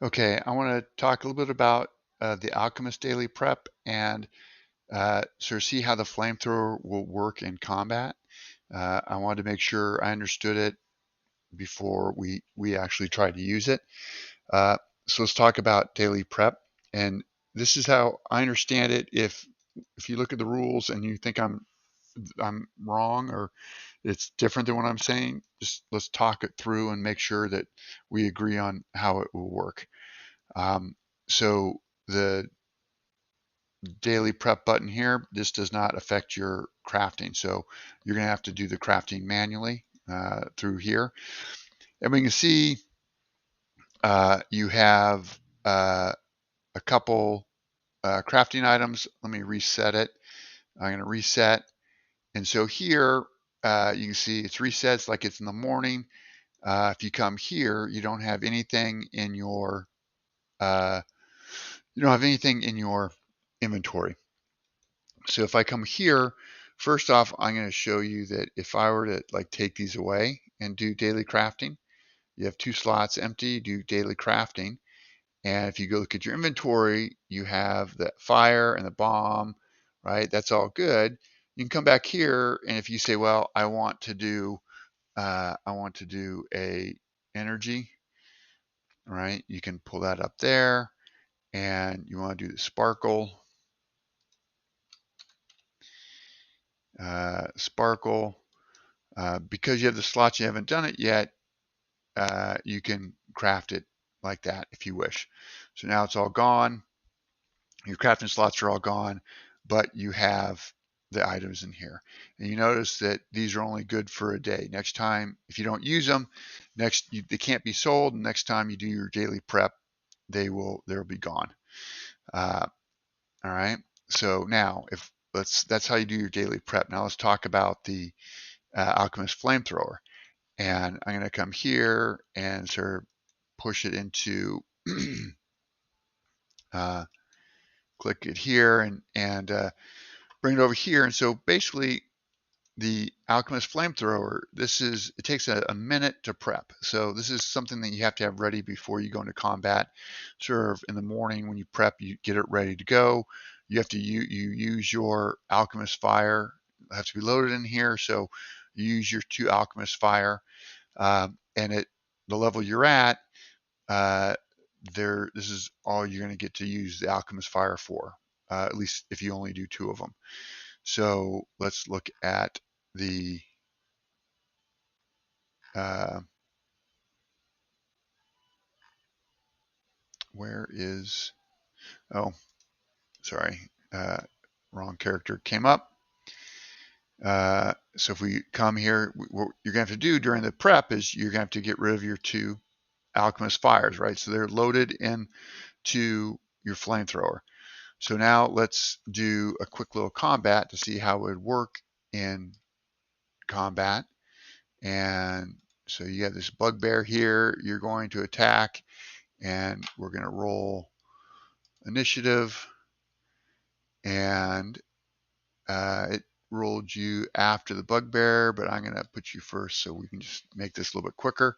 Okay, I want to talk a little bit about the Alchemist Daily Prep and sort of see how the flamethrower will work in combat. I wanted to make sure I understood it before we actually tried to use it. Uh, so let's talk about daily prep, and this is how I understand it. If you look at the rules and you think I'm wrong or it's different than what I'm saying, just let's talk it through and make sure that we agree on how it will work. Um, so the daily prep button here, this does not affect your crafting. So you're going to have to do the crafting manually through here. And we can see you have a couple crafting items. Let me reset it. I'm going to reset. And so here you can see it's resets like it's in the morning. If you come here, you don't have anything in your uh, inventory. So if I come here, first off, I'm going to show you that if I were to like take these away and do daily crafting, you have 2 slots empty, do daily crafting. And if you go look at your inventory, you have the fire and the bomb, right? That's all good. You can come back here, and if you say, well, I want to do a energy, right? You can pull that up there, and you want to do the sparkle, sparkle. Because you have the slots, you haven't done it yet, you can craft it like that if you wish. So now it's all gone. Your crafting slots are all gone, but you have the items in here. And you notice that these are only good for a day. Next time, if you don't use them, they can't be sold. Next time you do your daily prep, they'll be gone. Uh, all right. So now, if that's how you do your daily prep. Now let's talk about the Alchemist flamethrower. And I'm going to come here and sort of push it into uh, click it here and bring it over here. And so basically, the Alchemist flamethrower, it takes a minute to prep. So this is something that you have to have ready before you go into combat. Sort of in the morning when you prep, you get it ready to go. You have to you use your Alchemist fire. It has to be loaded in here. So you use your 2 Alchemist fire, and at the level you're uh, this is all you're going to get to use the Alchemist Fire for, at least if you only do 2 of them. So let's look at the, uh, where is, oh, sorry, wrong character came up. So if we come here, what you're going to have to do during the prep is you're going to have to get rid of your 2 Alchemist Fires, right? So they're loaded into your flamethrower. So now let's do a quick little combat to see how it would work in combat. And so you have this bugbear here. You're going to attack, and we're going to roll initiative. And it rolled you after the bugbear, but I'm going to put you first so we can just make this a little bit quicker.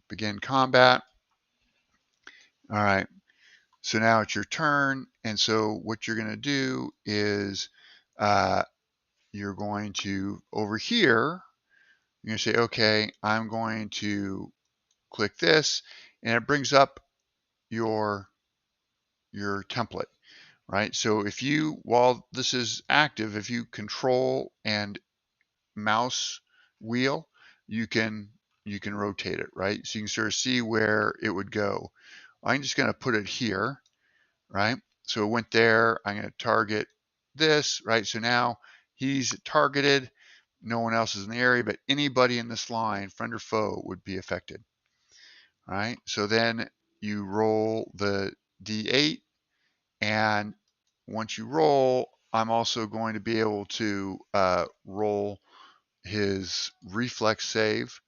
Begin combat. All right. So now it's your turn. And so what you're going to do is uh, you're going to, over here, you're going to say, okay, I'm going to click this, and it brings up your your template, right? So if you, while this is active, if you control and mouse wheel, you can you can rotate it, right? So you can sort of see where it would go. I'm just going to put it here, right? So it went there. I'm going to target this, right? So now he's targeted. No one else is in the area, but anybody in this line, friend or foe, would be affected. All right. So then you roll the D8, and once you roll, I'm also going to be able to roll his reflex save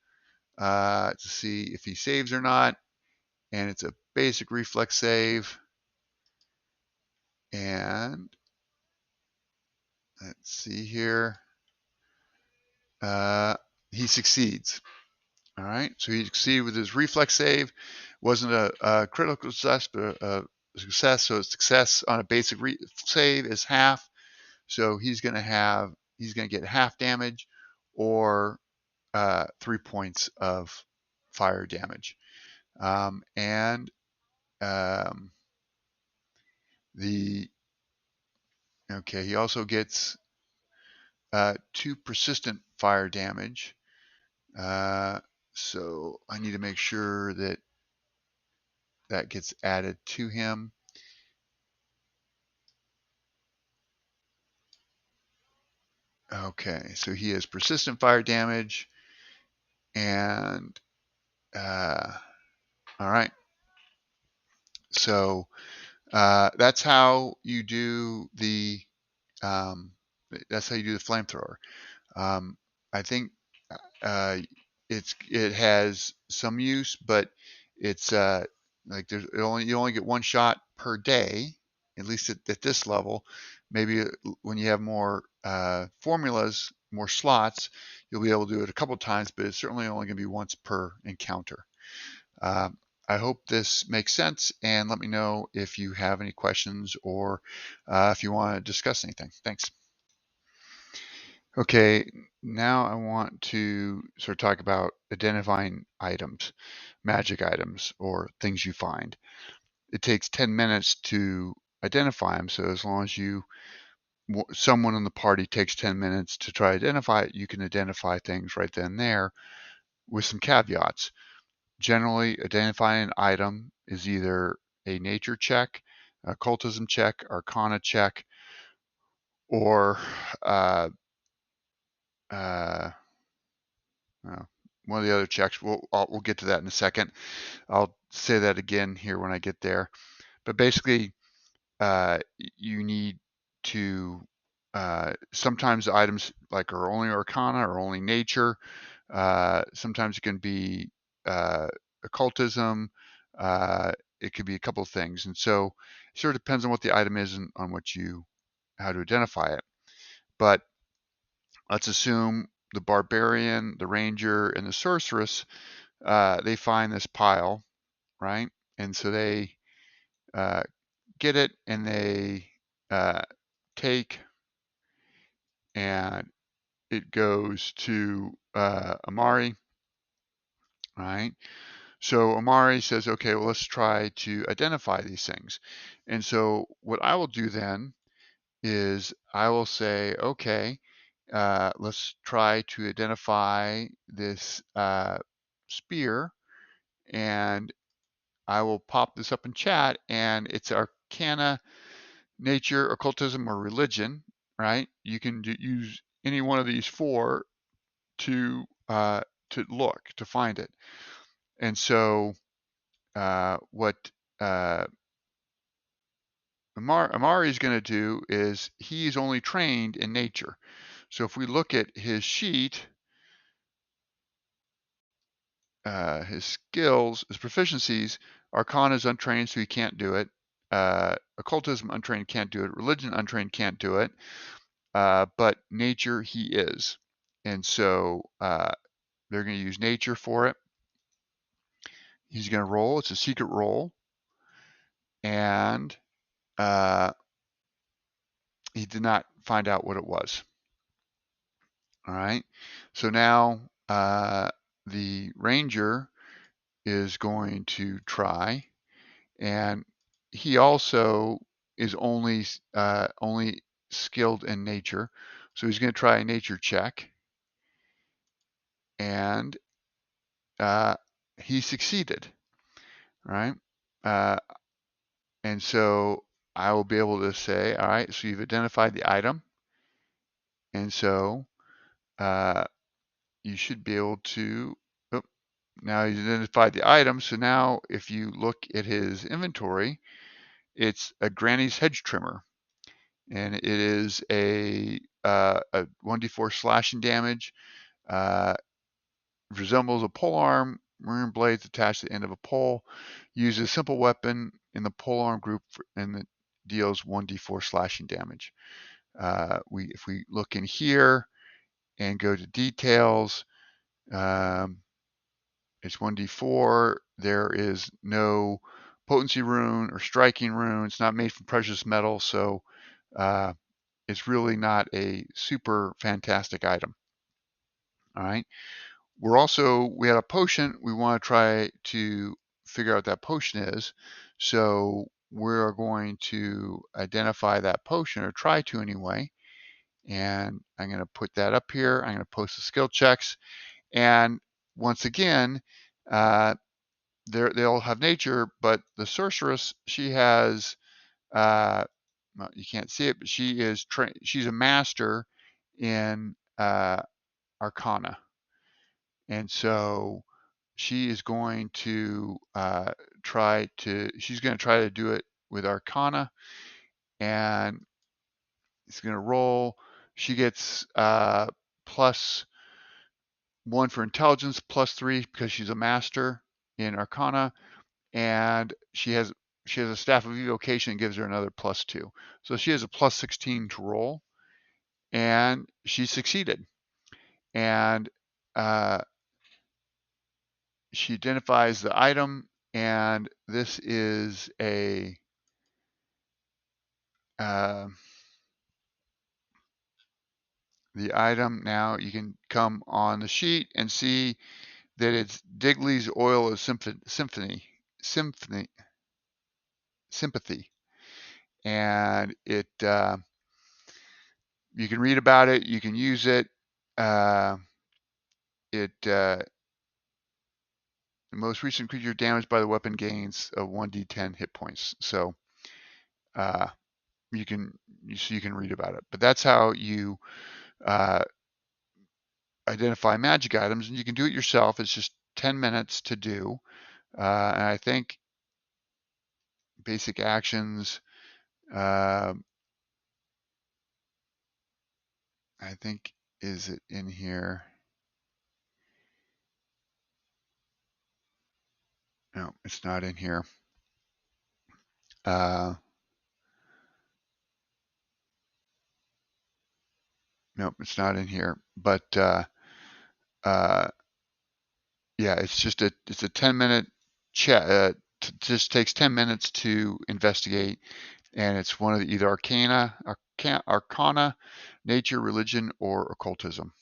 to see if he saves or not. And it's a basic reflex save. And let's see here. Uh, he succeeds. All right, so he succeeded with his reflex save. Wasn't a critical success, but a success. So success on a basic save is half. So he's going to get half damage, or 3 points of fire damage. And um, the okay, he also gets 2 persistent fire damage. Uh, so I need to make sure that that gets added to him. Okay, so he has persistent fire damage, and all right. So that's how you do the flamethrower. Um, I think uh, it has some use, but it's like you only get one shot per day, at least at this level. Maybe when you have more formulas, more slots, you'll be able to do it a couple times, but it's certainly only going to be once per encounter. Um, I hope this makes sense, and let me know if you have any questions or if you want to discuss anything. Thanks. Okay, now I want to sort of talk about identifying items, magic items, or things you find. It takes 10 minutes to identify them, so as long as someone in the party takes 10 minutes to try to identify it, you can identify things right then and there with some caveats. Generally, identifying an item is either a nature check, a occultism check, arcana check, or uh, uh, uh, one of the other checks. We'll get to that in a second. I'll say that again here when I get there. But basically, you need to sometimes items like are only arcana or only nature. Sometimes it can be occultism. Uh, it could be a couple of things, and so it sort of depends on what the item is and on how to identify it. But let's assume the barbarian, the ranger, and the sorceress they find this pile, right? And so they uh, get it and they uh, take, and it goes to Amari, right? So Amari says, okay, well, let's try to identify these things. And so what I will do then is I will say, okay, let's try to identify this spear, and I will pop this up in chat, and it's Arcana, Nature, Occultism, or Religion, right? You can use any one of these four to look to find it. And so what uh, Amari is going to do is he's only trained in nature. So if we look at his sheet, his skills, his proficiencies, Arcana is untrained, so he can't do it. Occultism, untrained, can't do it. Religion, untrained, can't do it. But nature, he is. And so they're going to use nature for it. He's going to roll. It's a secret roll. And he did not find out what it was. All right. So now the ranger is going to try, and he also is only skilled in nature. So he's going to try a nature check, and he succeeded. Right. Uh, and so I will be able to say, all right, so you've identified the item, and so uh, you should be able to. Oh, now he's identified the item. So now if you look at his inventory, it's a Granny's hedge trimmer, and it is a 1d4 slashing damage. Uh, resembles a polearm. Maroon blades attached to the end of a pole. Uses a simple weapon in the polearm group and it deals 1d4 slashing damage. If we look in here and go to details, um, It's 1d4. There is no potency rune or striking rune. It's not made from precious metal, so it's really not a super fantastic item. All right. We had a potion. We want to try to figure out what that potion is. So we're going to identify that potion, or try to anyway. And I'm going to put that up here. I'm going to post the skill checks. And once again, they'll have nature, but the sorceress, she has, well, you can't see it, but she's a master in Arcana. And so she is going to she's going to try to do it with Arcana, and it's going to roll. She gets +1 for intelligence, +3 because she's a master in Arcana, and she has a staff of evocation that gives her another +2. So she has a +16 to roll, and she succeeded. And she identifies the item, and this is uh, the item. Now you can come on the sheet and see that it's Digley's Oil of Sympathy, and you can read about it, you can use it. It The most recent creature damaged by the weapon gains a 1d10 hit points. So uh, you can read about it. But that's how you uh, identify magic items, and you can do it yourself. It's just 10 minutes to do. And I think basic actions, uh, I think, is it in here? No, it's not in here. Uh, no, it's not in here. But uh, yeah, it's a 10-minute chat. Just takes 10 minutes to investigate, and it's one of either Arcana, Nature, Religion, or Occultism.